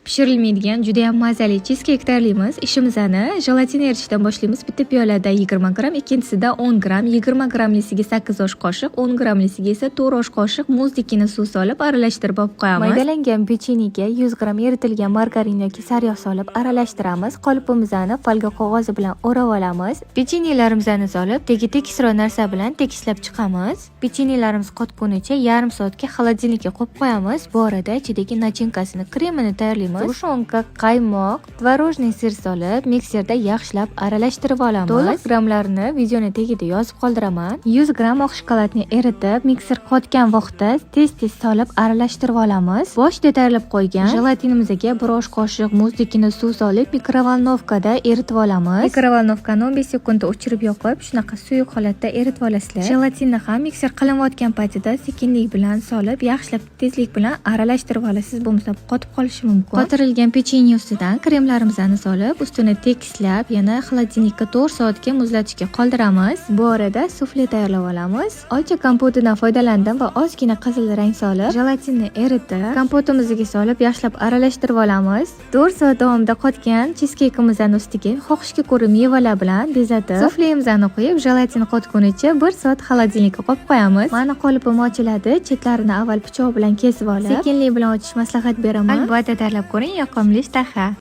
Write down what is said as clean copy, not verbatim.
Pishirilmaydigan juda ham mazali cheescake tayyorlaymiz. Ishimizni jelatin eritishdan boshlaymiz. Bitta piyolada 20 gram, ikkinchisida 10 gram, 20 gramlisiga 8 osh qoshiq, 10 gramlisiga esa 4 osh qoshiq muzdikini suv solib aralashtirib olib qo'yamiz. Maydalangan pechenega 100 gram eritilgan margarin yoki sariyog' solib aralashtiramiz. Qolipimizni folga qog'ozi bilan o'rab olamiz. Pechenyelarimizni solib, tekisroq narsa bilan tekislab chiqamiz. Pechenyelarimiz qotgunicha yarim soatga xolodilnikka qo'yib qo'yamiz. Bu orada ichidagi nachinkasini, kremini tayyorlaymiz. Tushunka, qaymoq, tvorojniy sir solib mikserda yaxshilab aralashtirib olamiz. To'liq gramlarini videoni tagida yozib qoldiraman. 100 gram oq shokoladni eritib, mikser qotgan vaqtda tez solib aralashtirib olamiz. Boshida tayyorlab qo'ygan jelatinimizga 1 osh qoshiq muzdikini suv solib mikrovolnovkada eritib olamiz. Mikrovolnovkani 15 sekundda o'chirib yoqib, shunaqa suyuq holatda eritib olasizlar. Jelatinni ham mikser qilinayotgan paytida sekinlik bilan solib, yaxshilab tezlik bilan aralashtirib olasiz, bo'lmasa qotib qolishi mumkin. Qotirilgan pechenye ustidan kremlarimizni solib, ustini tekislab, yana xolodilnikka 4 soatga muzlatishga qoldiramiz. Bu orada sufle tayyorlab olamiz. Olcha kompotidan foydalandim va ozgina qizil rang solib, jelatinni eritib, kompotimizga solib, yaxshilab aralashtirib olamiz. 4 soat davomida qotgan cheesecake'imizni ustiga xohishga ko'ra mevalar bilan bezatib, suflemizni qo'yib, jelatin qotgunicha 1 soat xolodilnikka qo'yib qo'yamiz. Mana qolipim ochiladi. Chetlarini avval pichoq bilan kesib olib, sekinlik bilan ochish maslahat beraman. Albatta tayyorlab ko'ring, yoqimli ishtaha.